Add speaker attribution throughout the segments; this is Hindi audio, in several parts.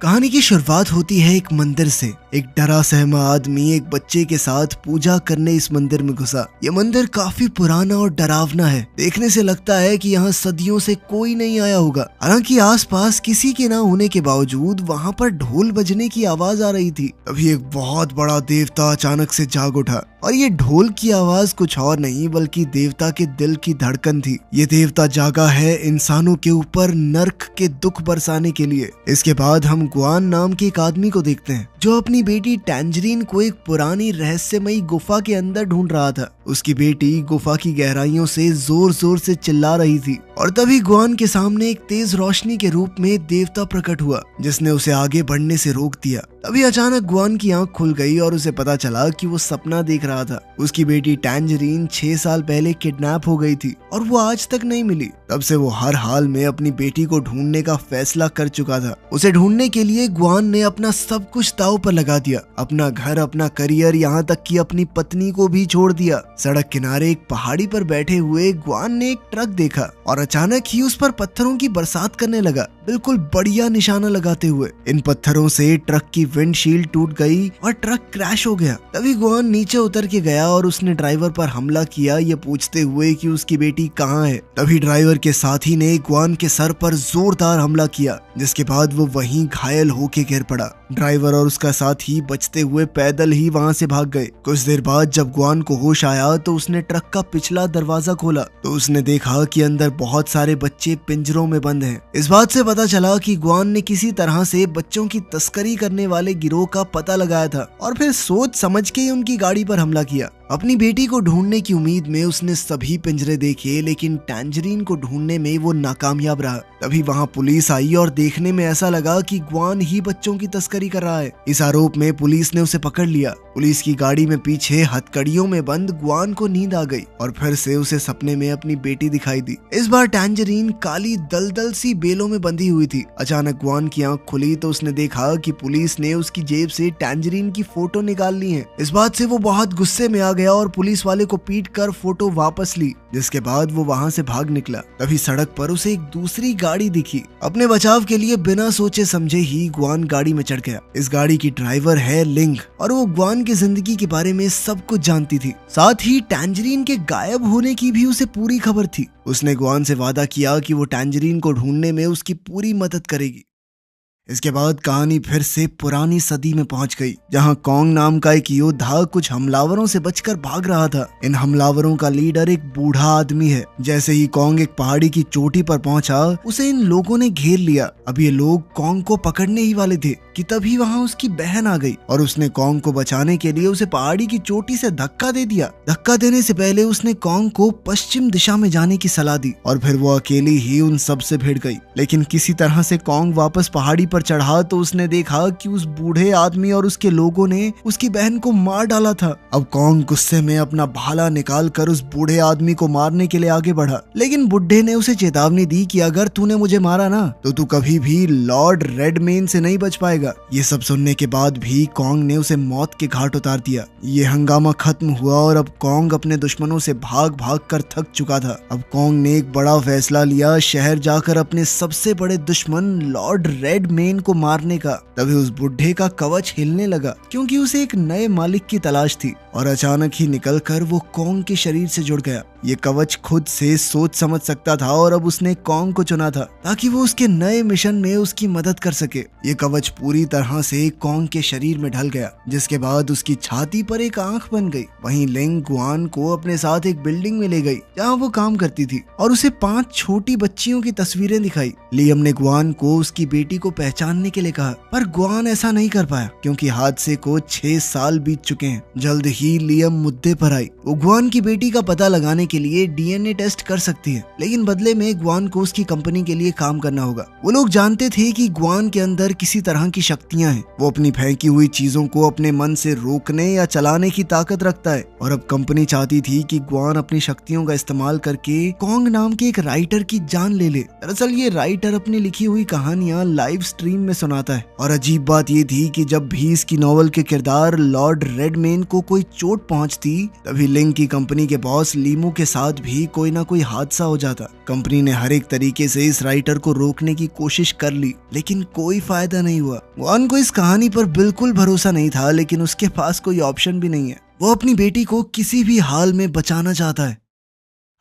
Speaker 1: कहानी की शुरुआत होती है एक मंदिर से। एक डरा सहमा आदमी एक बच्चे के साथ पूजा करने इस मंदिर में घुसा। ये मंदिर काफी पुराना और डरावना है। देखने से लगता है कि यहाँ सदियों से कोई नहीं आया होगा। हालांकि आसपास किसी के ना होने के बावजूद वहाँ पर ढोल बजने की आवाज आ रही थी। तभी एक बहुत बड़ा देवता अचानक से जाग उठा और ये ढोल की आवाज कुछ और नहीं बल्कि देवता के दिल की धड़कन थी। ये देवता जागा है इंसानों के ऊपर नर्क के दुख बरसाने के लिए। इसके बाद हम गुआन नाम के एक आदमी को देखते हैं जो अपनी बेटी टैंजरीन को एक पुरानी रहस्यमयी गुफा के अंदर ढूंढ रहा था। उसकी बेटी गुफा की गहराइयों से जोर जोर से चिल्ला रही थी और तभी गुआन के सामने एक तेज रोशनी के रूप में देवता प्रकट हुआ जिसने उसे आगे बढ़ने से रोक दिया। तभी अचानक गुआन की आंख खुल गई और उसे पता चला कि वो सपना देख रहा था। उसकी बेटी टैंजरीन 6 साल पहले किडनैप हो गई थी और वो आज तक नहीं मिली। तब से वो हर हाल में अपनी बेटी को ढूंढने का फैसला कर चुका था। उसे ढूंढने के लिए गुआन ने अपना सब कुछ दांव पर लगा दिया, अपना घर, अपना करियर, यहाँ तक कि अपनी पत्नी को भी छोड़ दिया। सड़क किनारे एक पहाड़ी पर बैठे हुए गुआन ने एक ट्रक देखा और अचानक ही उस पर पत्थरों की बरसात करने लगा, बिल्कुल बढ़िया निशाना लगाते हुए। इन पत्थरों से ट्रक की विंडशील्ड टूट गई और ट्रक क्रैश हो गया। तभी गुआन नीचे उतर के गया और उसने ड्राइवर पर हमला किया, ये पूछते हुए कि उसकी बेटी कहाँ है। तभी ड्राइवर के साथी ने गुआन के सर पर जोरदार हमला किया जिसके बाद वो वहीं घायल होके गिर पड़ा। ड्राइवर और उसका साथी बचते हुए पैदल ही वहां से भाग गए। कुछ देर बाद जब गुआन को होश आया तो उसने ट्रक का पिछला दरवाजा खोला तो उसने देखा कि अंदर बहुत सारे बच्चे पिंजरों में बंद हैं। इस बात से पता चला कि गुआन ने किसी तरह से बच्चों की तस्करी करने वाले गिरोह का पता लगाया था और फिर सोच समझ के उनकी गाड़ी पर हमला किया। अपनी बेटी को ढूंढने की उम्मीद में उसने सभी पिंजरे देखे लेकिन टैंजरीन को ढूंढने में वो नाकामयाब रहा। तभी वहां पुलिस आई और देखने में ऐसा लगा कि गुआन ही बच्चों की तस्करी कर रहा है। इस आरोप में पुलिस ने उसे पकड़ लिया। पुलिस की गाड़ी में पीछे हथकड़ियों में बंद गुआन को नींद आ गई और फिर से उसे सपने में अपनी बेटी दिखाई दी। इस बार टैंजरीन काली दलदल सी बेलों में बंधी हुई थी। अचानक गुआन की आंख खुली तो उसने देखा कि पुलिस ने उसकी जेब से टैंजरीन की फोटो निकाल ली है। इस बात से वो बहुत गुस्से में आ गया और पुलिस वाले को पीट कर फोटो वापस ली, जिसके बाद वो वहां से भाग निकला। तभी सड़क पर उसे एक दूसरी गाड़ी दिखी। अपने बचाव के लिए बिना सोचे समझे ही गुआन गाड़ी में चढ़ गया। इस गाड़ी की ड्राइवर है लिंग और वो गुआन की जिंदगी के बारे में सब कुछ जानती थी। साथ ही टैंजरीन के गायब होने की भी उसे पूरी खबर थी। उसने गुआन से वादा किया कि वो टैंजरीन को ढूंढने में उसकी पूरी मदद करेगी। इसके बाद कहानी फिर से पुरानी सदी में पहुंच गई जहां कॉन्ग नाम का एक योद्धा कुछ हमलावरों से बचकर भाग रहा था। इन हमलावरों का लीडर एक बूढ़ा आदमी है। जैसे ही कॉन्ग एक पहाड़ी की चोटी पर पहुंचा उसे इन लोगों ने घेर लिया। अब ये लोग कॉन्ग को पकड़ने ही वाले थे कि तभी वहां उसकी बहन आ गई और उसने कॉन्ग को बचाने के लिए उसे पहाड़ी की चोटी से धक्का दे दिया। धक्का देने से पहले उसने कॉन्ग को पश्चिम दिशा में जाने की सलाह दी और फिर वो अकेली ही उन सब से भिड़ गई। लेकिन किसी तरह से कॉन्ग वापस पहाड़ी पर चढ़ा तो उसने देखा कि उस बूढ़े आदमी और उसके लोगों ने उसकी बहन को मार डाला था। अब कॉन्ग गुस्से में अपना भाला निकाल कर उस बूढ़े आदमी को मारने के लिए आगे बढ़ा, लेकिन बुढ़े ने उसे चेतावनी दी कि अगर तूने मुझे मारा ना तो तू कभी भी लॉर्ड रेडमेन से नहीं बच पाएगा। ये सब सुनने के बाद भी कॉन्ग ने उसे मौत के घाट उतार दिया। ये हंगामा खत्म हुआ और अब कॉन्ग अपने दुश्मनों से भाग भाग कर थक चुका था। अब कॉन्ग ने एक बड़ा फैसला लिया, शहर जाकर अपने सबसे बड़े दुश्मन लॉर्ड रेडमेन को मारने का। तभी उस बुढ़े का कवच हिलने लगा क्योंकि उसे एक नए मालिक की तलाश थी और अचानक ही निकलकर वो कॉन्ग के शरीर से जुड़ गया। ये कवच खुद से सोच समझ सकता था और अब उसने कॉन्ग को चुना था ताकि वो उसके नए मिशन में उसकी मदद कर सके। ये कवच पूरी तरह से कॉन्ग के शरीर में ढल गया जिसके बाद उसकी छाती पर एक आंख बन गई। वहीं लिंग गुआन को अपने साथ एक बिल्डिंग में ले गई जहाँ वो काम करती थी और उसे 5 छोटी बच्चियों की तस्वीरें दिखाई। लियम ने गुआन को उसकी बेटी को पहचानने के लिए कहा पर गुआन ऐसा नहीं कर पाया क्योंकि हादसे को 6 साल बीत चुके हैं। जल्द ही लियम मुद्दे पर आई। वो गुआन की बेटी का पता लगाने के लिए डीएनए टेस्ट कर सकती है, लेकिन बदले में गुआन को उसकी कंपनी के लिए काम करना होगा। वो लोग जानते थे कि गुआन के अंदर किसी तरह की शक्तियां हैं। वो अपनी फेंकी हुई चीजों को अपने मन से रोकने या चलाने की ताकत रखता है और अब कंपनी चाहती थी कि गुआन अपनी शक्तियों का इस्तेमाल करके कॉन्ग नाम के एक राइटर की जान ले ले। दरअसल ये राइटर अपनी लिखी हुई कहानियां लाइव स्ट्रीम में सुनाता है और अजीब बात ये थी कि जब भी इसकी नॉवल के किरदार लॉर्ड रेडमेन को कोई चोट पहुंचती तभी लिंग की कंपनी के बॉस लीमू के के साथ भी कोई ना कोई हादसा हो जाता। कंपनी ने हर एक तरीके से इस राइटर को रोकने की कोशिश कर ली, लेकिन कोई फायदा नहीं हुआ। ग्वान को इस कहानी पर बिल्कुल भरोसा नहीं था, लेकिन उसके पास कोई ऑप्शन भी नहीं है। वो अपनी बेटी को किसी भी हाल में बचाना चाहता है।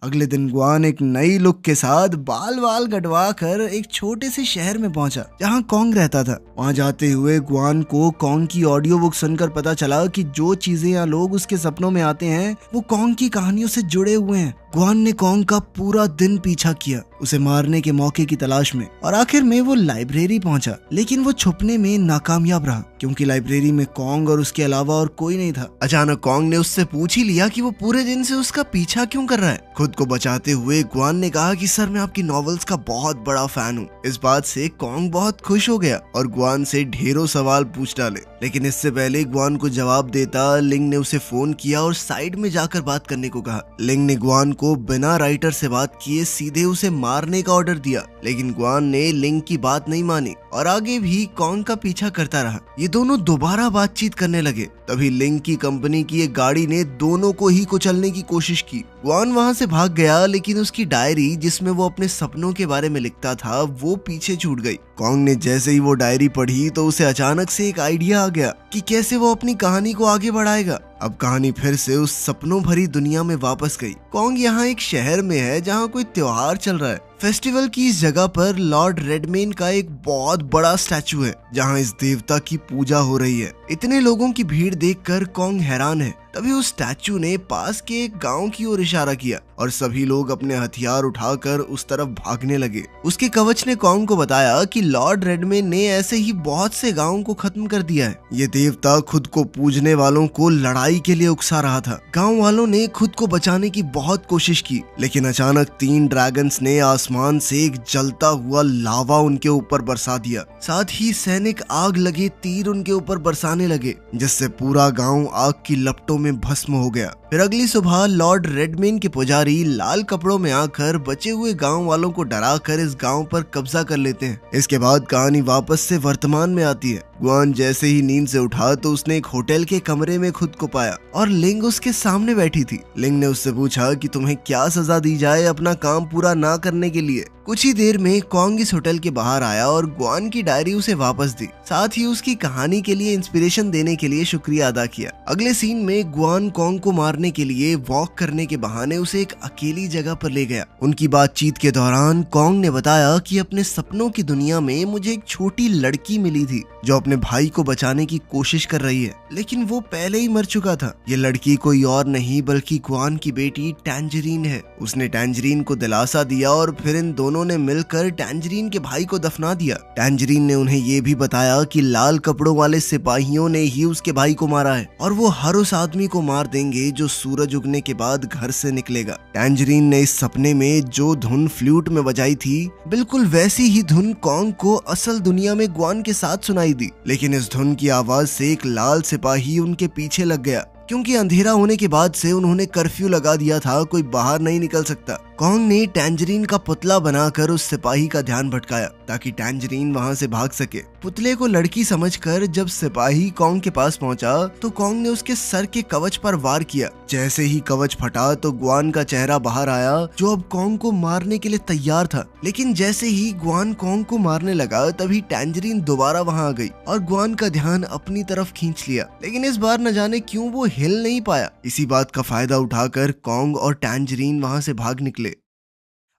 Speaker 1: अगले दिन ग्वान एक नई लुक के साथ बाल वाल कटवा कर एक छोटे से शहर में पहुंचा जहां कॉन्ग रहता था। वहां जाते हुए ग्वान को कॉन्ग की ऑडियो बुक सुनकर पता चला कि जो चीजें या लोग उसके सपनों में आते हैं वो कॉन्ग की कहानियों से जुड़े हुए हैं। ग्वान ने कॉन्ग का पूरा दिन पीछा किया, उसे मारने के मौके की तलाश में, और आखिर में वो लाइब्रेरी पहुंचा। लेकिन वो छुपने में नाकामयाब रहा क्योंकि लाइब्रेरी में कॉन्ग और उसके अलावा और कोई नहीं था। अचानक कॉन्ग ने उससे पूछ ही लिया कि वो पूरे दिन से उसका पीछा क्यों कर रहा है। खुद को बचाते हुए ग्वान ने कहा कि सर, मैं आपकी नॉवेल्स का बहुत बड़ा फैन हूँ। इस बात से कॉन्ग बहुत खुश हो गया और ग्वान से ढेरों सवाल पूछ डाले। लेकिन इससे पहले ग्वान को जवाब देता लिंग ने उसे फोन किया और साइड में जाकर बात करने को कहा। लिंग ने ग्वान को बिना राइटर से बात किए सीधे उसे मारने का ऑर्डर दिया, लेकिन ग्वान ने लिंग की बात नहीं मानी और आगे भी कॉन्ग का पीछा करता रहा। ये दोनों दोबारा बातचीत करने लगे। तभी लिंग की कंपनी की एक गाड़ी ने दोनों को ही कुचलने की कोशिश की। ग्वान वहां से भाग गया, लेकिन उसकी डायरी जिसमें वो अपने सपनों के बारे में लिखता था वो पीछे छूट गई। कॉन्ग ने जैसे ही वो डायरी पढ़ी तो उसे अचानक से एक आइडिया आ गया कि कैसे वो अपनी कहानी को आगे बढ़ाएगा। अब कहानी फिर से उस सपनों भरी दुनिया में वापस गई। कॉन्ग यहाँ एक शहर में है जहाँ कोई त्योहार चल रहा है। फेस्टिवल की इस जगह पर लॉर्ड रेडमेन का एक बहुत बड़ा स्टैचू है जहाँ इस देवता की पूजा हो रही है। इतने लोगों की भीड़ देखकर कॉन्ग हैरान है। तभी उस स्टैचू ने पास के एक गांव की ओर इशारा किया और सभी लोग अपने हथियार उठाकर उस तरफ भागने लगे। उसके कवच ने कॉन्ग को बताया कि लॉर्ड रेडमेन ने ऐसे ही बहुत से गांवों को खत्म कर दिया है। ये देवता खुद को पूजने वालों को लड़ाई के लिए उकसा रहा था। गांव वालों ने खुद को बचाने की बहुत कोशिश की, लेकिन अचानक 3 ड्रैगन्स ने आसमान से एक जलता हुआ लावा उनके ऊपर बरसा दिया। साथ ही सैनिक आग लगे तीर उनके ऊपर बरसाने लगे, जिससे पूरा गांव आग की लपटों में भस्म हो गया। फिर अगली सुबह लॉर्ड रेडमेन के पुजारी लाल कपड़ों में आकर बचे हुए गांव वालों को डराकर इस गांव पर कब्जा कर लेते हैं। इसके बाद कहानी वापस से वर्तमान में आती है। ग्वान जैसे ही नींद से उठा तो उसने एक होटल के कमरे में खुद को पाया और लिंग उसके सामने बैठी थी। लिंग ने उससे पूछा कि तुम्हें क्या सजा दी जाए अपना काम पूरा ना करने के लिए। कुछ ही देर में कॉन्ग इस होटल के बाहर आया और ग्वान की डायरी उसे वापस दी, साथ ही उसकी कहानी के लिए इंस्पिरेशन देने के लिए शुक्रिया अदा किया। अगले सीन में ग्वान कॉन्ग को मारने के लिए वॉक करने के बहाने उसे एक अकेली जगह पर ले गया। उनकी बातचीत के दौरान कॉन्ग ने बताया कि अपने सपनों की दुनिया में मुझे एक छोटी लड़की मिली थी जो अपने भाई को बचाने की कोशिश कर रही है, लेकिन वो पहले ही मर चुका था। ये लड़की कोई और नहीं बल्कि ग्वान की बेटी टैंजरीन है। उसने टैंजरीन को दिलासा दिया और फिर इन दोनों ने मिलकर टैंजरीन के भाई को दफना दिया। टैंजरीन ने उन्हें ये भी बताया कि लाल कपड़ों वाले सिपाहियों ने ही उसके भाई को मारा है और वो हर उस आदमी को मार देंगे जो सूरज उगने के बाद घर से निकलेगा। टैंजरीन ने इस सपने में जो धुन फ्लूट में बजाई थी, बिल्कुल वैसी ही धुन कॉन्ग को असल दुनिया में ग्वान के साथ सुनाई दी, लेकिन इस धुन की आवाज से एक लाल सिपाही उनके पीछे लग गया क्योंकि अंधेरा होने के बाद से उन्होंने कर्फ्यू लगा दिया था, कोई बाहर नहीं निकल सकता। कॉन्ग ने टैंजरीन का पुतला बनाकर उस सिपाही का ध्यान भटकाया ताकि टैंजरीन वहां से भाग सके। पुतले को लड़की समझकर जब सिपाही कॉन्ग के पास पहुंचा तो कॉन्ग ने उसके सर के कवच पर वार किया। जैसे ही कवच फटा तो ग्वान का चेहरा बाहर आया जो अब कॉन्ग को मारने के लिए तैयार था। लेकिन जैसे ही ग्वान कॉन्ग को मारने लगा तभी टैंजरीन दोबारा वहां आ गई और ग्वान का ध्यान अपनी तरफ खींच लिया, लेकिन इस बार न जाने क्यों वो हिल नहीं पाया। इसी बात का फायदा उठाकर कॉन्ग और टैंजरीन वहां से भाग निकले।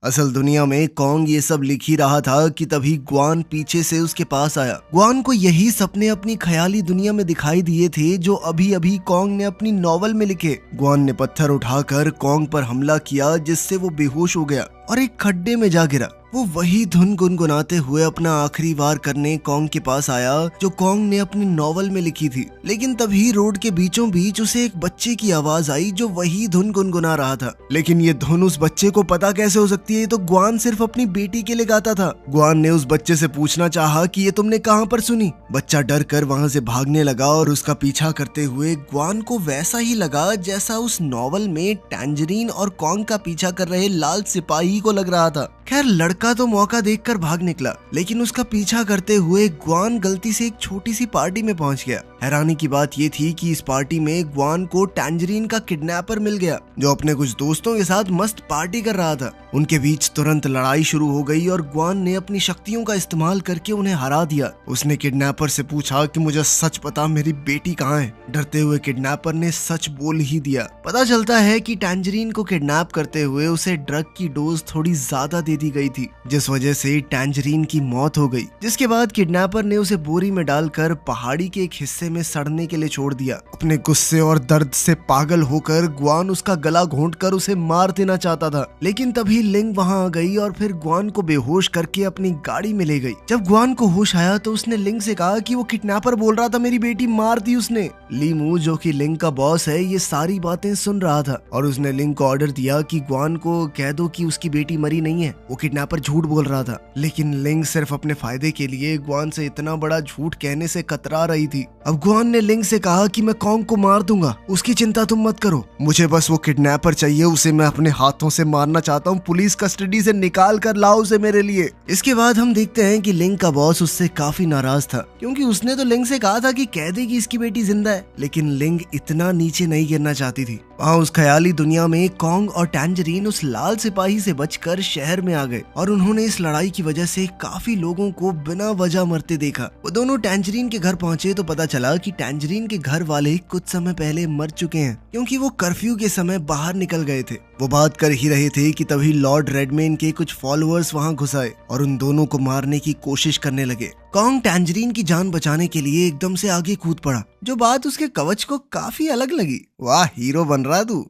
Speaker 1: असल दुनिया में कॉन्ग ये सब लिख ही रहा था कि तभी ग्वान पीछे से उसके पास आया। ग्वान को यही सपने अपनी ख्याली दुनिया में दिखाई दिए थे जो अभी अभी कॉन्ग ने अपनी नॉवल में लिखे। ग्वान ने पत्थर उठाकर कॉन्ग पर हमला किया जिससे वो बेहोश हो गया और एक खड्डे में जा गिरा। वो वही धुन गुनगुनाते हुए अपना आखिरी वार करने कॉन्ग के पास आया जो कॉन्ग ने अपनी नॉवल में लिखी थी। लेकिन तभी रोड के बीचों बीच उसे एक बच्चे की आवाज आई जो वही धुन गुनगुना रहा था। लेकिन ये धुन उस बच्चे को पता कैसे हो सकती है? तो ग्वान सिर्फ अपनी बेटी के लिए गाता था। ग्वान ने उस बच्चे से पूछना चाहा कि ये तुमने कहाँ पर सुनी? बच्चा डर कर वहाँ से भागने लगा और उसका पीछा करते हुए ग्वान को वैसा ही लगा जैसा उस नॉवल में टैंजरीन और कॉन्ग का पीछा कर रहे लाल सिपाही को लग रहा था। खैर लड़का तो मौका देखकर भाग निकला, लेकिन उसका पीछा करते हुए ग्वान गलती से एक छोटी सी पार्टी में पहुंच गया। हैरानी की बात ये थी कि इस पार्टी में ग्वान को टैंजरीन का किडनैपर मिल गया, जो अपने कुछ दोस्तों के साथ मस्त पार्टी कर रहा था। उनके बीच तुरंत लड़ाई शुरू हो गई और ग्वान ने अपनी शक्तियों का इस्तेमाल करके उन्हें हरा दिया। उसने किडनैपर से पूछा कि मुझे सच बता, मेरी बेटी कहाँ है। डरते हुए किडनैपर ने सच बोल ही दिया। पता चलता है कि टैंजरीन को किडनैप करते हुए उसे ड्रग की डोज थोड़ी ज्यादा दे दी गई थी, जिस वजह से टैंजरीन की मौत हो गई। जिसके बाद किडनैपर ने उसे बोरी में डालकर पहाड़ी के एक हिस्से में सड़ने के लिए छोड़ दिया। अपने गुस्से और दर्द से पागल होकर ग्वान उसका गला घोंटकर उसे मार देना चाहता था, लेकिन तभी लिंग वहां आ गई और फिर ग्वान को बेहोश करके अपनी गाड़ी में ले गई। जब ग्वान को होश आया तो उसने लिंग से कहा कि वो किडनैपर बोल रहा था मेरी बेटी मार दी उसने। लीमू, जो कि लिंग का बॉस है, ये सारी बातें सुन रहा था और उसने लिंग को ऑर्डर दिया कि ग्वान को कह दो कि उसकी बेटी मरी नहीं है, वो किडनैपर झूठ बोल रहा था। लेकिन लिंग सिर्फ अपने फायदे के लिए ग्वान से इतना बड़ा झूठ कहने से कतरा रही थी। अब ग्वान ने लिंग से कहा कि मैं कॉन्ग को मार दूंगा, उसकी चिंता तुम मत करो, मुझे बस वो किडनैपर चाहिए, उसे मैं अपने हाथों से मारना चाहता हूँ, पुलिस कस्टडी से निकाल कर लाओ उसे मेरे लिए। इसके बाद हम देखते हैं कि लिंग का बॉस उससे काफी नाराज था, क्योंकि उसने तो लिंग से कहा था कि कह दे कि इसकी बेटी जिंदा है, लेकिन लिंग इतना नीचे नहीं गिरना चाहती थी। वहाँ उस ख्याली दुनिया में कॉन्ग और टैंजरीन उस लाल सिपाही से बचकर शहर में आ गए और उन्होंने इस लड़ाई की वजह से काफी लोगों को बिना वजह मरते देखा। वो दोनों टैंजरीन के घर पहुंचे तो पता चला कि टैंजरीन के घर वाले कुछ समय पहले मर चुके हैं, क्योंकि वो कर्फ्यू के समय बाहर निकल गए थे। वो बात कर ही रहे थे कि तभी लॉर्ड रेडमेन के कुछ फॉलोअर्स वहां घुस आए और उन दोनों को मारने की कोशिश करने लगे। कॉन्ग टैंजरीन की जान बचाने के लिए एकदम से आगे कूद पड़ा, जो बात उसके कवच को काफी अलग लगी। वाह, हीरो बन रहा तू।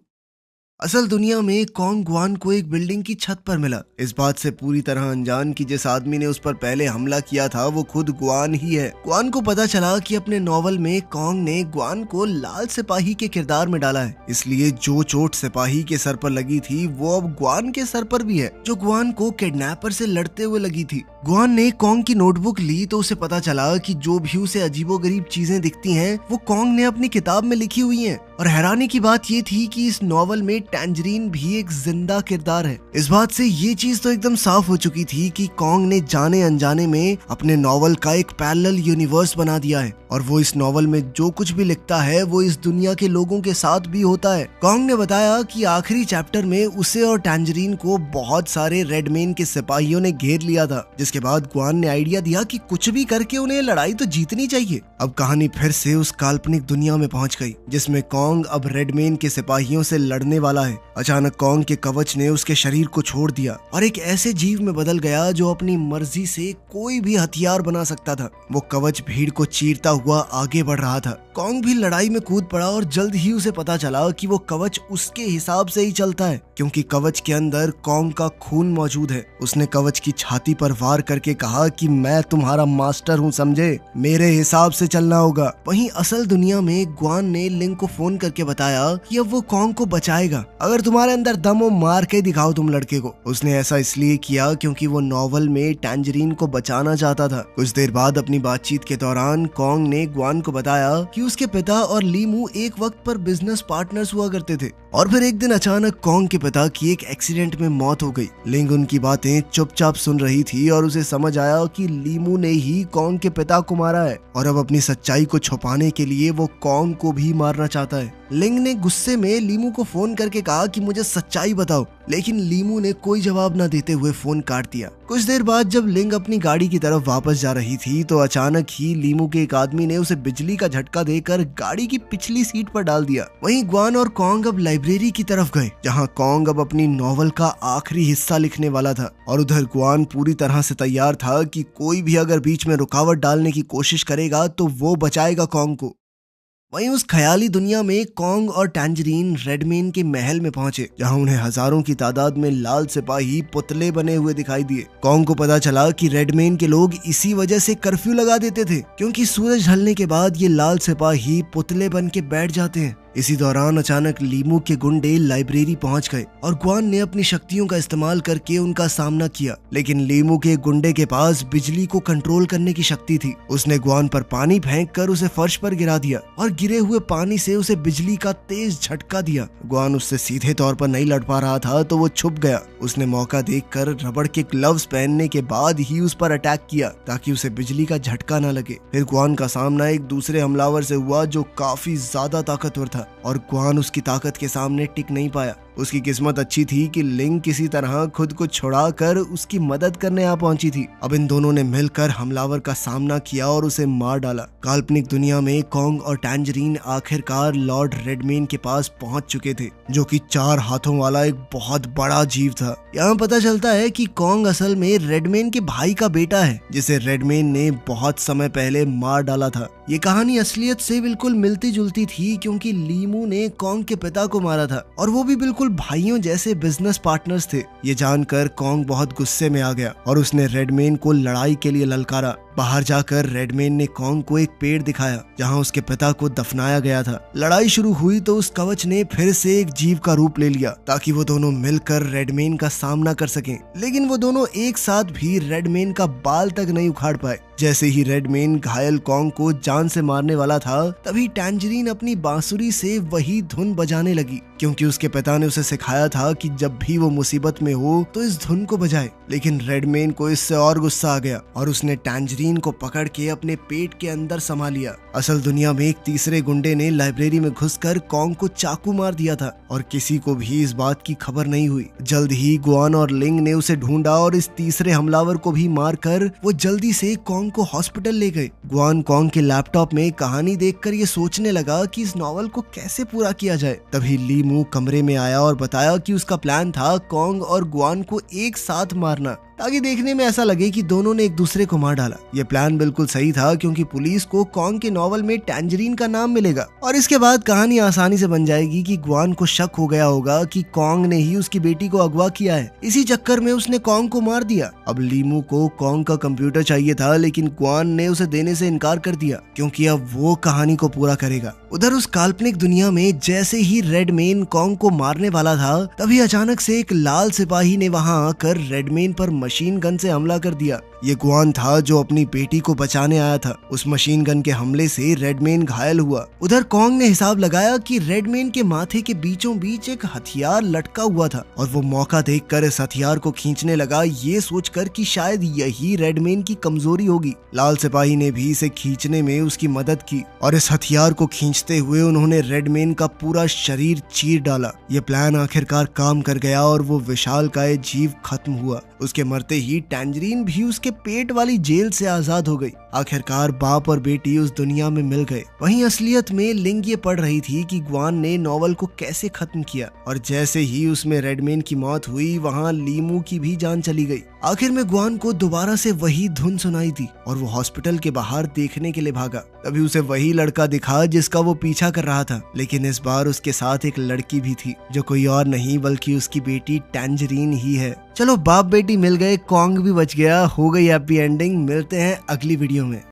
Speaker 1: असल दुनिया में कॉन्ग ग्वान को एक बिल्डिंग की छत पर मिला, इस बात से पूरी तरह अनजान कि जिस आदमी ने उस पर पहले हमला किया था वो खुद ग्वान ही है। ग्वान को पता चला कि अपने नॉवल में कॉन्ग ने ग्वान को लाल सिपाही के किरदार में डाला है, इसलिए जो चोट सिपाही के सर पर लगी थी वो अब ग्वान के सर पर भी है, जो ग्वान को किडनैपर से लड़ते हुए लगी थी। ग्वान ने कॉन्ग की नोटबुक ली तो उसे पता चला कि जो भी उसे अजीबोगरीब चीजें दिखती हैं वो कॉन्ग ने अपनी किताब में लिखी हुई हैं। और हैरानी की बात ये थी कि इस नॉवल में टैंजरीन भी एक जिंदा किरदार है। इस बात से ये चीज तो एकदम साफ हो चुकी थी कि कॉन्ग ने जाने अनजाने में अपने नॉवल का एक पैरेलल यूनिवर्स बना दिया है और वो इस नॉवल में जो कुछ भी लिखता है वो इस दुनिया के लोगों के साथ भी होता है। कॉन्ग ने बताया कि आखिरी चैप्टर में उसे और टैंजरीन को बहुत सारे रेडमेन के सिपाहियों ने घेर लिया था, जिसके बाद ग्वान ने आइडिया दिया कि कुछ भी करके उन्हें लड़ाई तो जीतनी चाहिए। अब कहानी फिर से उस काल्पनिक दुनिया में पहुंच गई जिसमें कॉन्ग अब रेडमेन के सिपाहियों से लड़ने वाला है। अचानक कॉन्ग के कवच ने उसके शरीर को छोड़ दिया और एक ऐसे जीव में बदल गया जो अपनी मर्जी से कोई भी हथियार बना सकता था। वो कवच भीड़ को चीरता हुआ आगे बढ़ रहा था। कॉन्ग भी लड़ाई में कूद पड़ा और जल्द ही उसे पता चला कि वो कवच उसके हिसाब से ही चलता है, क्योंकि कवच के अंदर कॉन्ग का खून मौजूद है। उसने कवच की छाती पर वार करके कहा कि मैं तुम्हारा मास्टर हूँ, समझे, मेरे हिसाब से चलना होगा। वहीं असल दुनिया में ग्वान ने लिंग को फोन करके बताया कि अब वो कॉन्ग को बचाएगा, अगर तुम्हारे अंदर दम हो मार के दिखाओ तुम लड़के को। उसने ऐसा इसलिए किया क्योंकि वो नॉवल में टैंजरीन को बचाना चाहता था। कुछ देर बाद अपनी बातचीत के दौरान कॉन्ग ने ग्वान को बताया कि उसके पिता और लीमू एक वक्त पर बिजनेस पार्टनर्स हुआ करते थे और फिर एक दिन अचानक कॉन्ग के पिता की एक एक्सीडेंट में मौत हो गई। लिंग उनकी बातें चुपचाप सुन रही थी और उसे समझ आया कि लीमू ने ही कॉन्ग के पिता को मारा है और अब अपनी सच्चाई को छुपाने के लिए वो कॉन्ग को भी मारना चाहता है। लिंग ने गुस्से में लीमू को फोन करके कहा कि मुझे सच्चाई बताओ, लेकिन लीमू ने कोई जवाब न देते हुए फोन काट दिया। कुछ देर बाद जब लिंग अपनी गाड़ी की तरफ वापस जा रही थी तो अचानक ही लीमू के एक आदमी ने उसे बिजली का झटका देकर गाड़ी की पिछली सीट पर डाल दिया। वहीं ग्वान और कॉन्ग अब लाइब्रेरी की तरफ गए, जहां कॉन्ग अब अपनी नॉवल का आखिरी हिस्सा लिखने वाला था और उधर ग्वान पूरी तरह से तैयार था कि कोई भी अगर बीच में रुकावट डालने की कोशिश करेगा तो वो बचाएगा कॉन्ग को। वहीं उस ख्याली दुनिया में कॉन्ग और टैंजरीन रेडमेन के महल में पहुंचे, जहां उन्हें हजारों की तादाद में लाल सिपाही पुतले बने हुए दिखाई दिए। कॉन्ग को पता चला कि रेडमेन के लोग इसी वजह से कर्फ्यू लगा देते थे, क्योंकि सूरज ढलने के बाद ये लाल सिपाही पुतले बन के बैठ जाते हैं। इसी दौरान अचानक लीमू के गुंडे लाइब्रेरी पहुंच गए और ग्वान ने अपनी शक्तियों का इस्तेमाल करके उनका सामना किया, लेकिन लीमू के गुंडे के पास बिजली को कंट्रोल करने की शक्ति थी। उसने ग्वान पर पानी फेंक कर उसे फर्श पर गिरा दिया और गिरे हुए पानी से उसे बिजली का तेज झटका दिया। ग्वान उससे सीधे तौर पर नहीं लड़ पा रहा था तो वो छुप गया। उसने मौका देखकर रबड़ के ग्लव्स पहनने के बाद ही उस पर अटैक किया ताकि उसे बिजली का झटका न लगे। फिर ग्वान का सामना एक दूसरे हमलावर से हुआ जो काफी ज्यादा ताकतवर था और ग्वान उसकी ताकत के सामने टिक नहीं पाया। उसकी किस्मत अच्छी थी कि लिंग किसी तरह खुद को छुड़ाकर उसकी मदद करने आ पहुंची थी। अब इन दोनों ने मिलकर हमलावर का सामना किया और उसे मार डाला। काल्पनिक दुनिया में कॉन्ग और टैंजरीन आखिरकार लॉर्ड रेडमेन के पास पहुंच चुके थे, जो कि 4 हाथों वाला एक बहुत बड़ा जीव था। यहाँ पता चलता है कि कॉन्ग असल में रेडमेन के भाई का बेटा है, जिसे रेडमेन ने बहुत समय पहले मार डाला था। ये कहानी असलियत से बिल्कुल मिलती जुलती थी, क्योंकि लीमू ने कॉन्ग के पिता को मारा था और वो भी बिल्कुल भाइयों जैसे बिजनेस पार्टनर्स थे। ये जानकर कॉन्ग बहुत गुस्से में आ गया और उसने रेडमेन को लड़ाई के लिए ललकारा। बाहर जाकर रेडमेन ने कॉन्ग को एक पेड़ दिखाया जहां उसके पिता को दफनाया गया था। लड़ाई शुरू हुई तो उस कवच ने फिर से एक जीव का रूप ले लिया ताकि वो दोनों मिलकर रेडमेन का सामना कर सकें, लेकिन वो दोनों एक साथ भी रेडमेन का बाल तक नहीं उखाड़ पाए। जैसे ही रेडमेन घायल कॉन्ग को जान से मारने वाला था, तभी टैंजरीन अपनी बांसुरी से वही धुन बजाने लगी, क्योंकि उसके पिता ने उसे सिखाया था कि जब भी वो मुसीबत में हो तो इस धुन को बजाए। लेकिन रेडमेन को इससे और गुस्सा आ गया और उसने टैंजरीन को पकड़ के अपने पेट के अंदर समा लिया। असल दुनिया में एक तीसरे गुंडे ने लाइब्रेरी में घुसकर कॉन्ग को चाकू मार दिया था और किसी को भी इस बात की खबर नहीं हुई। जल्द ही ग्वान और लिंग ने उसे ढूंढा और इस तीसरे हमलावर को भी मारकर वो जल्दी से कॉन्ग को हॉस्पिटल ले गए। ग्वान कॉन्ग के लैपटॉप में कहानी देखकर ये सोचने लगा कि इस नॉवल को कैसे पूरा किया जाए। तभी लीमू कमरे में आया और बताया कि उसका प्लान था कॉन्ग और ग्वान को एक साथ मारना, ताकि देखने में ऐसा लगे कि दोनों ने एक दूसरे को मार डाला। ये प्लान बिल्कुल सही था, क्योंकि पुलिस को कॉन्ग के नॉवल में टैंजरीन का नाम मिलेगा और इसके बाद कहानी आसानी से बन जाएगी कि ग्वान को शक हो गया होगा कि कॉन्ग ने ही उसकी बेटी को अगवा किया है। इसी चक्कर में उसने कॉन्ग को मार दिया। अब लीमू को कॉन्ग का कंप्यूटर चाहिए था, लेकिन ग्वान ने उसे देने से इनकार कर दिया, क्योंकि अब वो कहानी को पूरा करेगा। उधर उस काल्पनिक दुनिया में जैसे ही रेडमेन कॉन्ग को मारने वाला था, तभी अचानक से एक लाल सिपाही ने वहां आकर रेडमेन पर मशीन गन से हमला कर दिया। ये ग्वान था जो अपनी बेटी को बचाने आया था। उस मशीन गन के हमले से रेडमेन घायल हुआ। उधर कॉन्ग ने हिसाब लगाया कि रेडमेन के माथे के बीचों बीच एक हथियार लटका हुआ था और वो मौका देखकर इस हथियार को खींचने लगा, ये सोचकर कि शायद यही रेडमेन की कमजोरी होगी। लाल सिपाही ने भी इसे खींचने में उसकी मदद की और इस हथियार को खींचते हुए उन्होंने रेडमेन का पूरा शरीर चीर डाला। ये प्लान आखिरकार काम कर गया और वो विशालकाय जीव खत्म हुआ। उसके मरते ही टैंजरीन भी उसके पेट वाली जेल से आजाद हो गई। आखिरकार बाप और बेटी उस दुनिया में मिल गए। वहीं असलियत में लिंग ये पढ़ रही थी कि ग्वान ने नॉवल को कैसे खत्म किया और जैसे ही उसमें रेडमेन की मौत हुई, वहां लीमू की भी जान चली गई। आखिर में ग्वान को दोबारा से वही धुन सुनाई दी और वो हॉस्पिटल के बाहर देखने के लिए भागा। तभी उसे वही लड़का दिखा जिसका वो पीछा कर रहा था, लेकिन इस बार उसके साथ एक लड़की भी थी जो कोई और नहीं बल्कि उसकी बेटी टैंजरीन ही है। चलो बाप बेटी मिल गए, कॉन्ग भी बच गया, हो गई हैप्पी एंडिंग। मिलते हैं अगली वीडियो में।